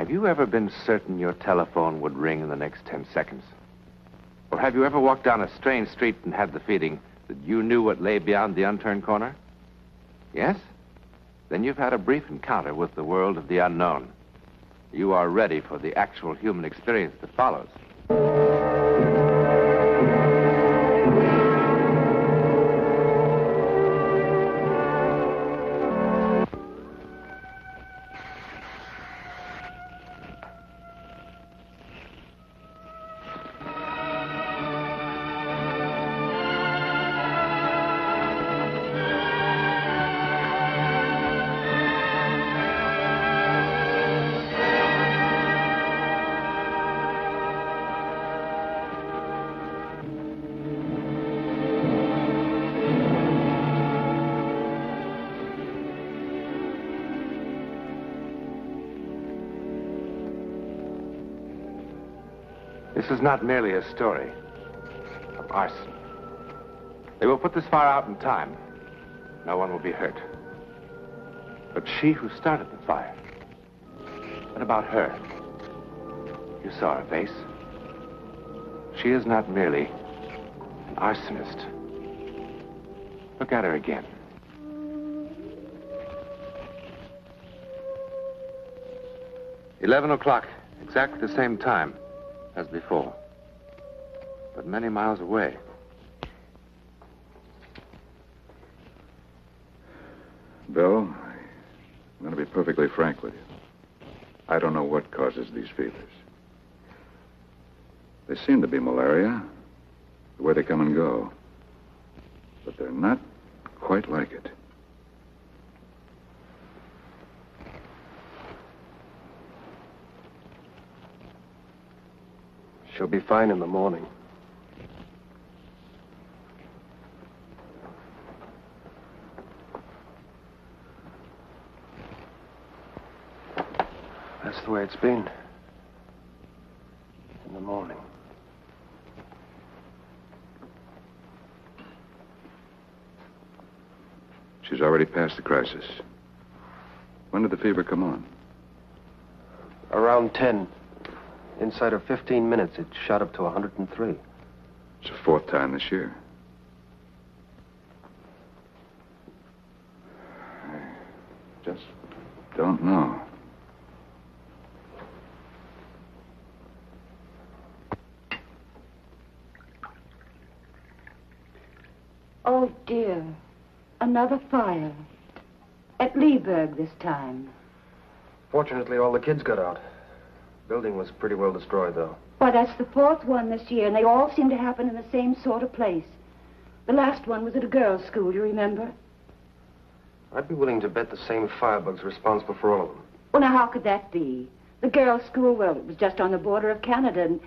Have you ever been certain your telephone would ring in the next 10 seconds? Or have you ever walked down a strange street and had the feeling that you knew what lay beyond the unturned corner? Yes? Then you've had a brief encounter with the world of the unknown. You are ready for the actual human experience that follows. This is not merely a story of arson. They will put this fire out in time. No one will be hurt. But she who started the fire, what about her? You saw her face. She is not merely an arsonist. Look at her again. $11 exactly the same time as before, but many miles away. Bill, I'm going to be perfectly frank with you. I don't know what causes these fevers. They seem to be malaria, the way they come and go, but they're not quite like it. She'll be fine in the morning. That's the way it's been. In the morning. She's already past the crisis. When did the fever come on? Around 10. Inside of 15 minutes, it shot up to 103. It's the fourth time this year. I just don't know. Oh, dear. Another fire. At Leeburg this time. Fortunately, all the kids got out. Building was pretty well destroyed, though. Why, that's the fourth one this year, and they all seem to happen in the same sort of place. The last one was at a girls' school, you remember? I'd be willing to bet the same firebug's responsible for all of them. Well, now, how could that be? The girls' school, well, it was just on the border of Canada, and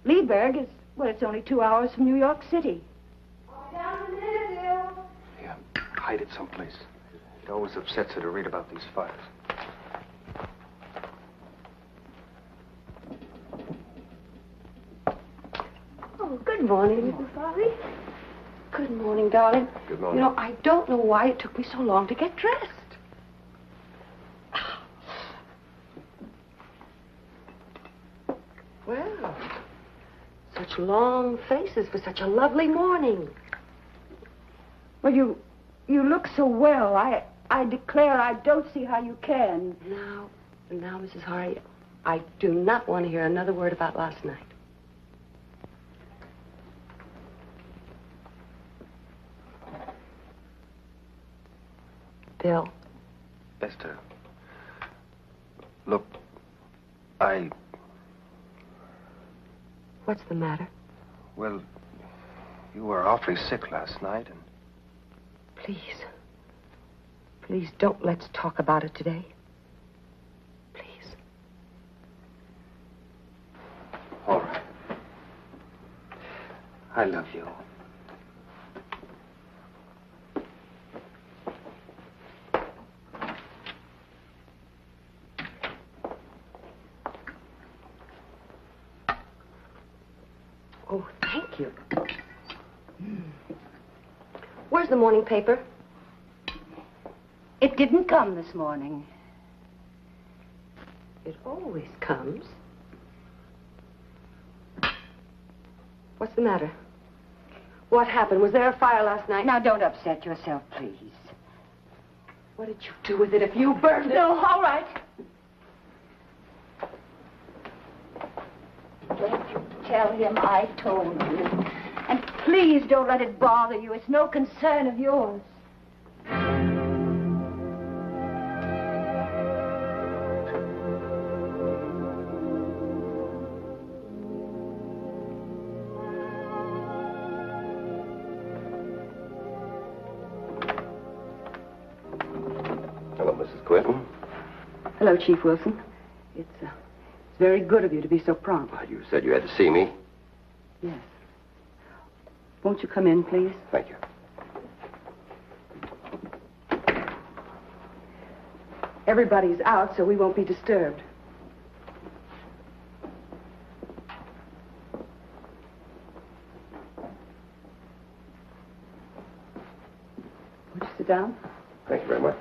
Leeburg is, well, it's only 2 hours from New York City. Yeah, hide it someplace. It always upsets her to read about these fires. Oh, good morning, Mrs. Bobby. Good morning, darling. Good morning. You know, I don't know why it took me so long to get dressed. Well, such long faces for such a lovely morning. Well, you look so well. I declare I don't see how you can. Now, Mrs. Hardy, I do not want to hear another word about last night. Bill. Esther. Look, What's the matter? Well, you were awfully sick last night, and... Please don't let's talk about it today. Please. All right. I love you. Oh, thank you. Where's the morning paper? It didn't come this morning. It always comes. What's the matter? What happened? Was there a fire last night? Now, don't upset yourself, please. What did you do with it if you burned it? No, all right. Don't you tell him I told you. And please don't let it bother you. It's no concern of yours. Hello, Mrs. Quinton. Hello, Chief Wilson. It's very good of you to be so prompt. You said you had to see me. Yes. Won't you come in, please? Thank you. Everybody's out, so we won't be disturbed. Would you sit down? Thank you very much.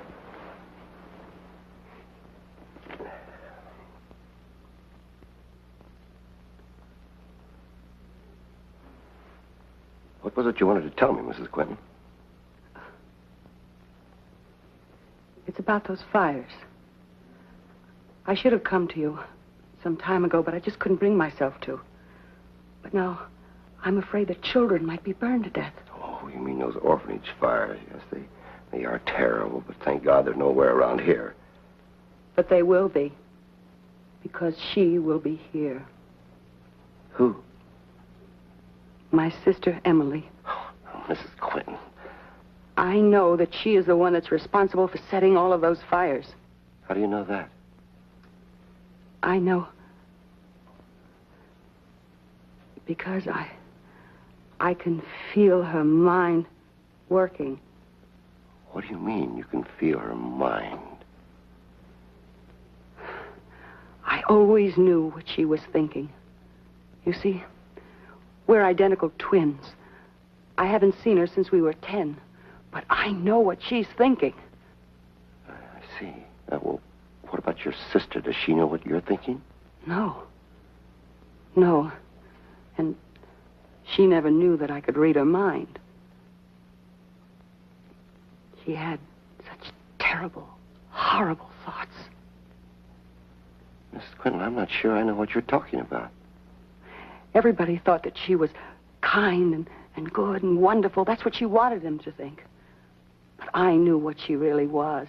What was it you wanted to tell me, Mrs. Quinton? It's about those fires. I should have come to you some time ago, but I just couldn't bring myself to. But now, I'm afraid that children might be burned to death. Oh, you mean those orphanage fires? Yes, they are terrible, but thank God they're nowhere around here. But they will be. Because she will be here. Who? My sister, Emily. Oh, no, Mrs. Quinton. I know that she is the one that's responsible for setting all of those fires. How do you know that? I know. Because I can feel her mind working. What do you mean you can feel her mind? I always knew what she was thinking. You see, we're identical twins. I haven't seen her since we were 10, but I know what she's thinking. I see. Well, what about your sister? Does she know what you're thinking? No. No. And she never knew that I could read her mind. She had such terrible, horrible thoughts. Mrs. Quinton, I'm not sure I know what you're talking about. Everybody thought that she was kind and good and wonderful. That's what she wanted them to think. But I knew what she really was.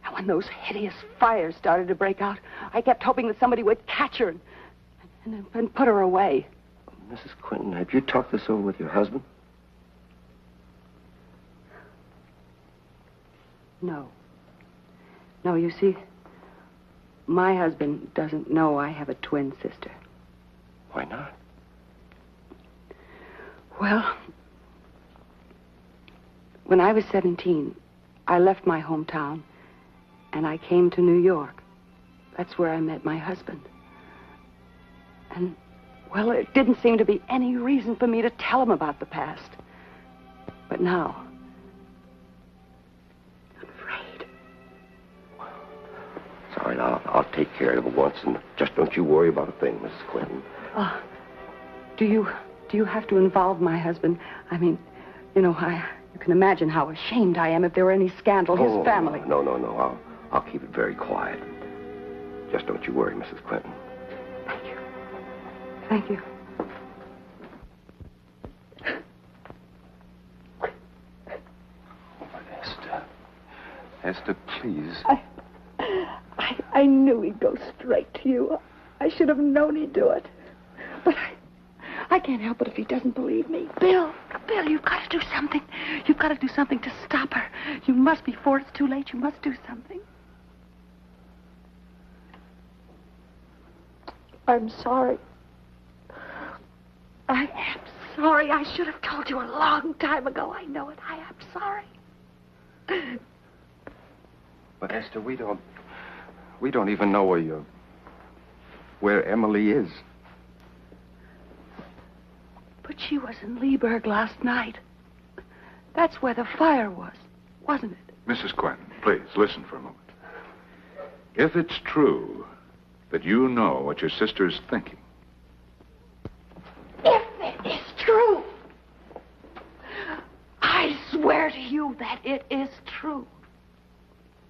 And when those hideous fires started to break out, I kept hoping that somebody would catch her and put her away. Mrs. Quinton, have you talked this over with your husband? No. No, you see, my husband doesn't know I have a twin sister. Why not? Well, when I was 17, I left my hometown and I came to New York. That's where I met my husband. And, well, it didn't seem to be any reason for me to tell him about the past. But now, I'm afraid. It's all right, I'll take care of it once, and just don't you worry about a thing, Mrs. Quinton. Do you have to involve my husband? I mean, you know, you can imagine how ashamed I am if there were any scandal. His family. No. I'll keep it very quiet. Just don't you worry, Mrs. Quinton. Thank you. Thank you. Esther, please. I knew he'd go straight to you. I should have known he'd do it. But I can't help it if he doesn't believe me. Bill, you've got to do something. You've got to do something to stop her. You must, before it's too late, you must do something. I'm sorry. I am sorry. I should have told you a long time ago. I know it. I am sorry. But Esther, we don't even know where Emily is. But she was in Leeburg last night. That's where the fire was, wasn't it? Mrs. Quinton, please, listen for a moment. If it's true that you know what your sister is thinking. If it is true, I swear to you that it is true.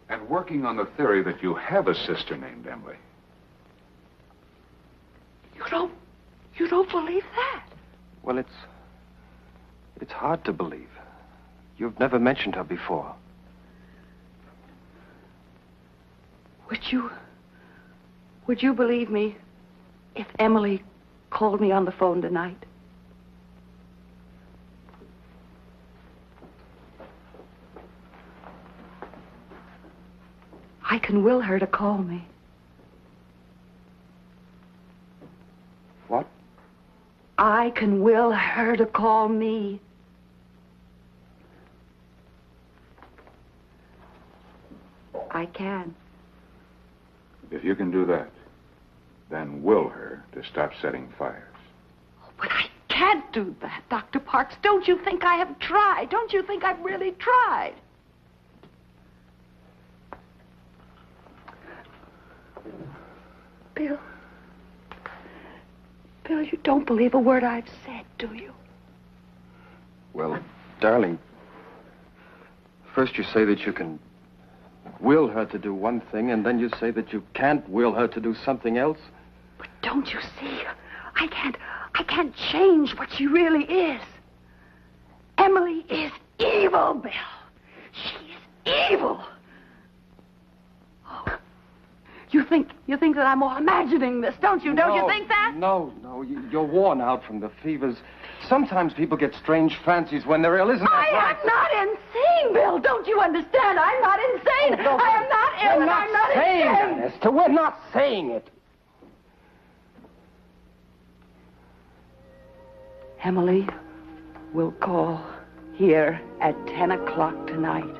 And working on the theory that you have a sister named Emily. You don't believe that? Well, it's hard to believe. You've never mentioned her before. Would you believe me if Emily called me on the phone tonight? I can will her to call me. What? I can will her to call me. I can. If you can do that, then will her to stop setting fires. But I can't do that, Dr. Parks. Don't you think I have tried? Don't you think I've really tried? Bill, you don't believe a word I've said, do you? Well, darling, first you say that you can will her to do one thing, and then you say that you can't will her to do something else. But don't you see? I can't change what she really is. Emily is evil, Bill. She is evil. Oh, you think that I'm all imagining this, don't you? Don't you think that? No, you're worn out from the fevers. Sometimes people get strange fancies when they're ill, isn't that right? I'm not insane, Bill. Don't you understand? I'm not insane. No, I am not ill, we're and not I'm not saying insane. that, Esther. We're not saying it. Emily will call here at 10 o'clock tonight.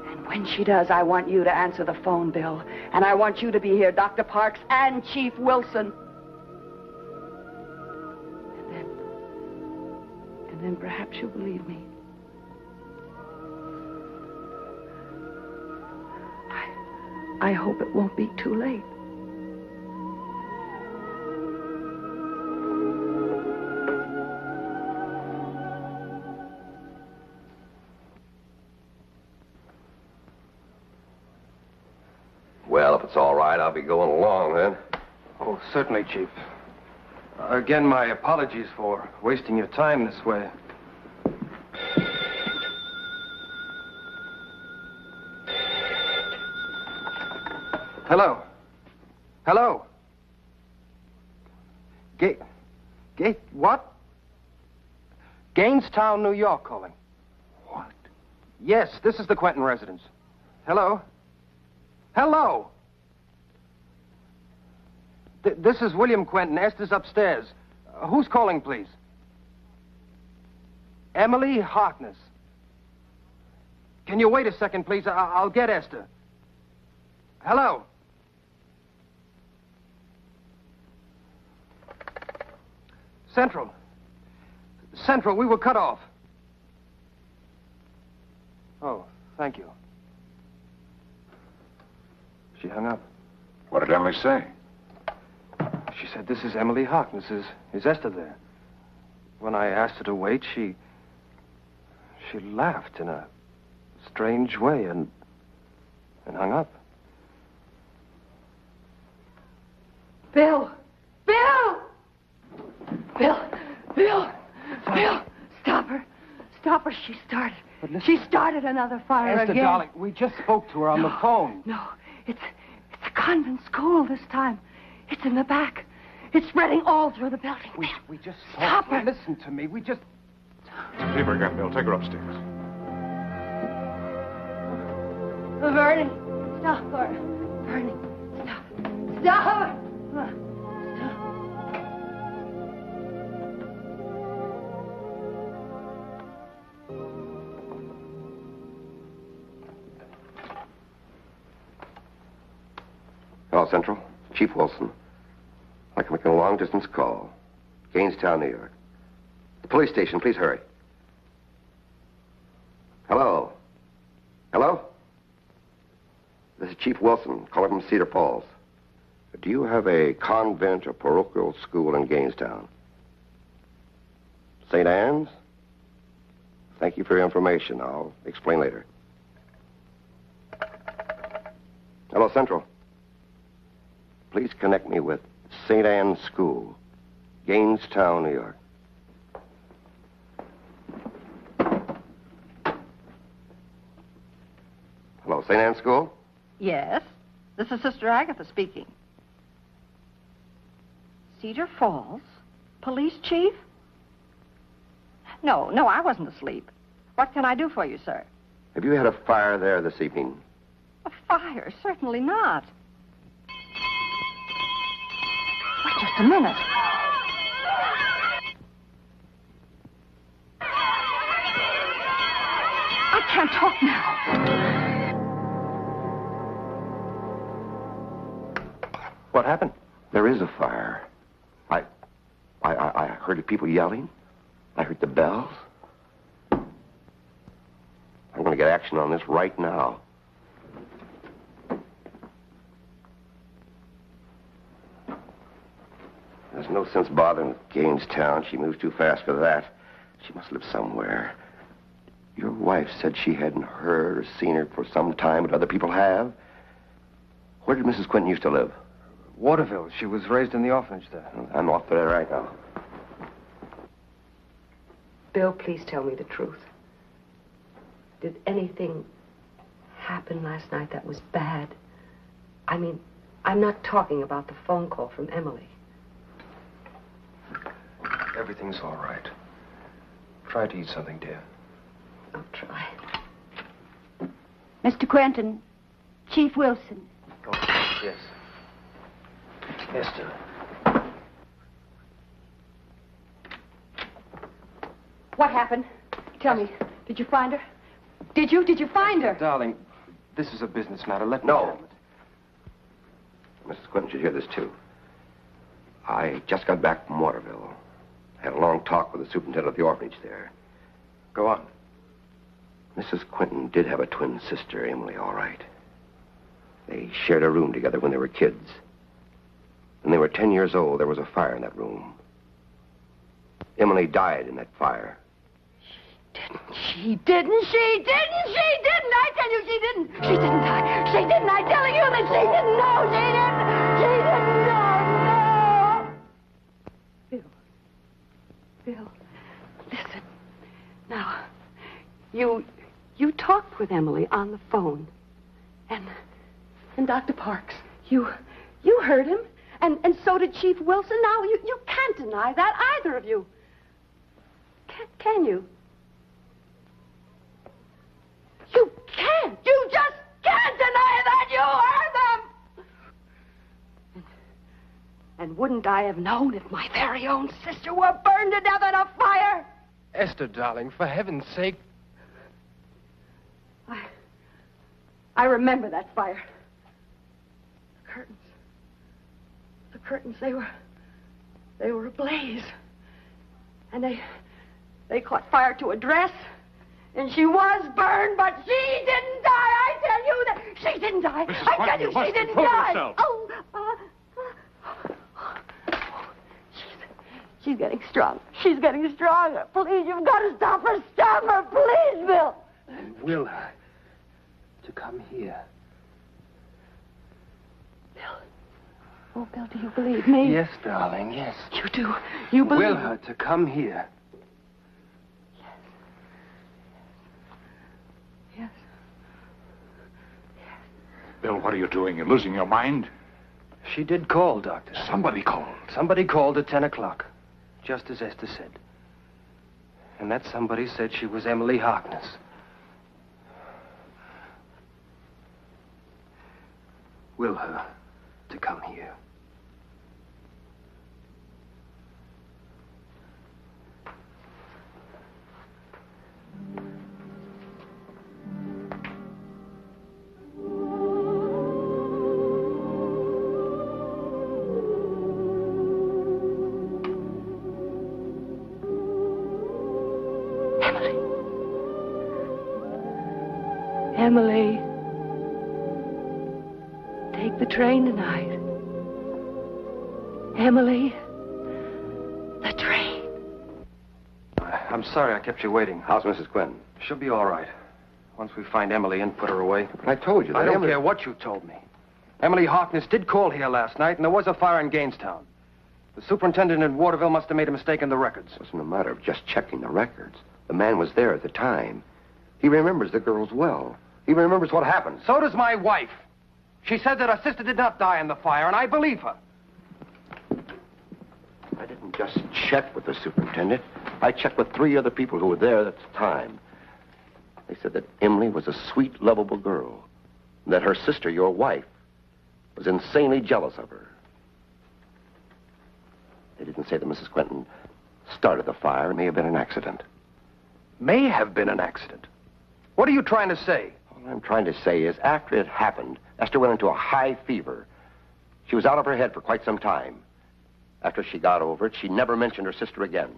And when she does, I want you to answer the phone, Bill. And I want you to be here, Dr. Parks and Chief Wilson. And then perhaps you'll believe me. I hope it won't be too late. Well, if it's all right, I'll be going along then. Oh, certainly, Chief. Again, my apologies for wasting your time this way. Hello? Hello? What? Gainestown, New York calling. What? Yes, this is the Quentin residence. Hello? Hello? This is William Quentin. Esther's upstairs. Who's calling, please? Emily Harkness. Can you wait a second, please? I'll get Esther. Hello? Central. Central, we were cut off. Oh, thank you. She hung up. What did Emily say? She said, "This is Emily Harkness. Is Esther there?" When I asked her to wait, she laughed in a strange way and hung up. Bill! Bill! Bill! Bill! Bill! Stop her. Stop her. She started. She started another fire Esther, again. darling, we just spoke to her on the phone. No, it's a convent school this time. It's in the back. It's spreading all through the building. We just Stop her. Listen to me. We just... Leave her again, Bill. Take her upstairs. Vernon, stop her. Vernon, stop. Stop her. Come on. Stop. Hello, Central. Chief Wilson. I'd like to make a long-distance call. Gainestown, New York. The police station, please hurry. Hello? Hello? This is Chief Wilson, calling from Cedar Falls. Do you have a convent or parochial school in Gainestown? St. Anne's? Thank you for your information. I'll explain later. Hello, Central. Please connect me with St. Anne's School, Gainestown, New York. Hello, St. Anne's School? Yes, this is Sister Agatha speaking. Cedar Falls? Police chief? No, I wasn't asleep. What can I do for you, sir? Have you had a fire there this evening? A fire? Certainly not. Wait just a minute. I can't talk now. What happened? There is a fire. I heard people yelling. I heard the bells. I'm going to get action on this right now. There's no sense bothering with Gainestown. She moves too fast for that. She must live somewhere. Your wife said she hadn't heard or seen her for some time, but other people have. Where did Mrs. Quinton used to live? Waterville. She was raised in the orphanage there. I'm off there right now. Bill, please tell me the truth. Did anything happen last night that was bad? I mean, I'm not talking about the phone call from Emily. Everything's all right. Try to eat something, dear. I'll try. Mr. Quentin, Chief Wilson. Oh, yes. Esther. What happened? Tell me. Did you find her? Did you find her? Darling, this is a business matter. Let me No. handle it. Mrs. Quinton should hear this, too. I just got back from Waterville. Had a long talk with the superintendent of the orphanage there. Go on. Mrs. Quinton did have a twin sister, Emily, all right. They shared a room together when they were kids. When they were 10 years old, there was a fire in that room. Emily died in that fire. She didn't. I tell you, she didn't. She didn't die. She didn't. I'm telling you that she didn't. No, she didn't. No. Bill, listen. Now, you talked with Emily on the phone. And Dr. Parks, you heard him. And so did Chief Wilson. Now, you can't deny that, either of you. Can you? You can't. You just can't deny that you heard them. And wouldn't I have known if my very own sister were burned to death in a fire? Esther, darling, for heaven's sake. I remember that fire. The curtains, they were ablaze. And they caught fire to a dress. And she was burned, but she didn't die. I tell you that she didn't die. Mrs. I Quinton, tell you, you must she didn't control die. yourself. She's getting strong. She's getting stronger. Please, you've got to stop her. Stop her, please, Bill. And will her to come here. Oh, Bill, do you believe me? Yes, darling, yes. You do. You believe Will her to come here. Yes. Bill, what are you doing? You're losing your mind? She did call, Doctor. Somebody called. Somebody called at 10 o'clock, just as Esther said. And that somebody said she was Emily Harkness. Will her to come here. Emily, take the train tonight. Emily. The train. I'm sorry I kept you waiting. How's Mrs. Quinton? She'll be all right. Once we find Emily and put her away. But I told you that I don't Emily... care what you told me. Emily Harkness did call here last night, and there was a fire in Gainestown. The superintendent in Waterville must have made a mistake in the records. It wasn't a matter of just checking the records. The man was there at the time. He remembers the girls well. He remembers what happened. So does my wife. She said that her sister did not die in the fire, and I believe her. I didn't just check with the superintendent. I checked with 3 other people who were there at the time. They said that Emily was a sweet, lovable girl, and that her sister, your wife, was insanely jealous of her. They didn't say that Mrs. Quinton started the fire. It may have been an accident. May have been an accident. What are you trying to say? All I'm trying to say is, after it happened, Esther went into a high fever. She was out of her head for quite some time. After she got over it, she never mentioned her sister again.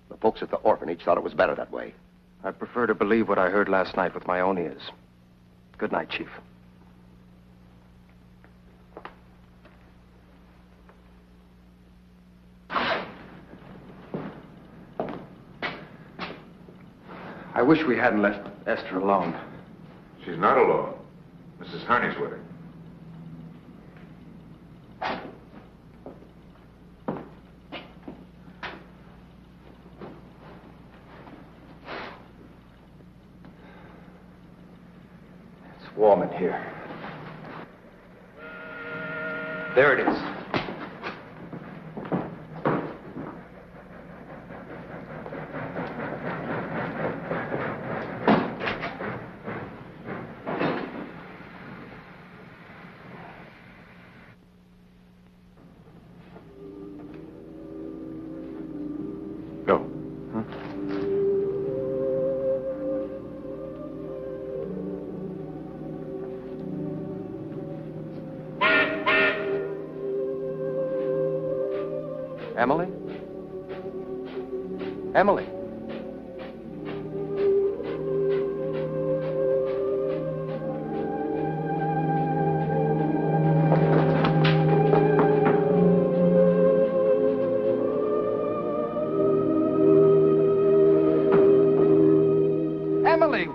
The folks at the orphanage thought it was better that way. I prefer to believe what I heard last night with my own ears. Good night, Chief. I wish we hadn't left Esther alone. She's not alone. Mrs. Harney's with her. It's warm in here. There it is. Go. Emily? Emily? Emily!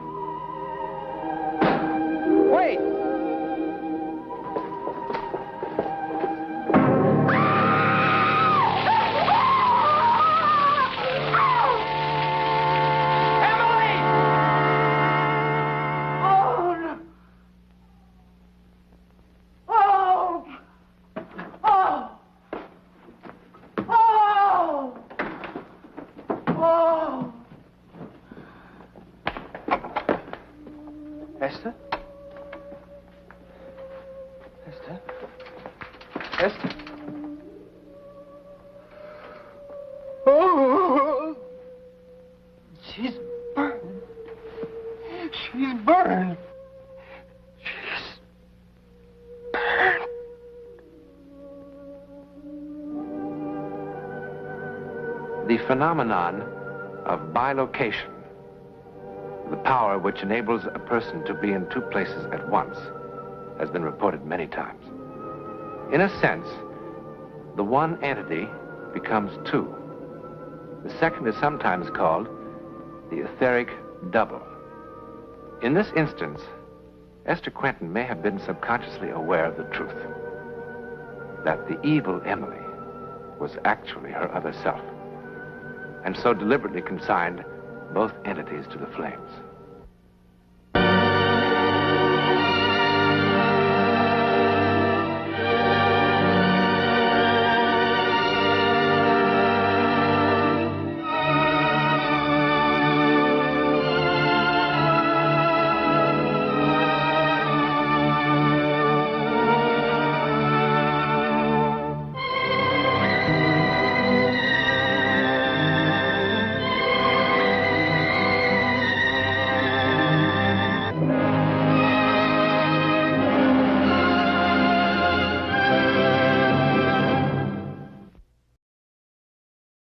Wait! Esther? Esther? Esther? Oh! She's burned. She's burned. She's burned. The phenomenon of bilocation, the power which enables a person to be in 2 places at once, has been reported many times. In a sense, the one entity becomes 2. The second is sometimes called the etheric double. In this instance, Esther Quinton may have been subconsciously aware of the truth, that the evil Emily was actually her other self, and so deliberately consigned both entities to the flames.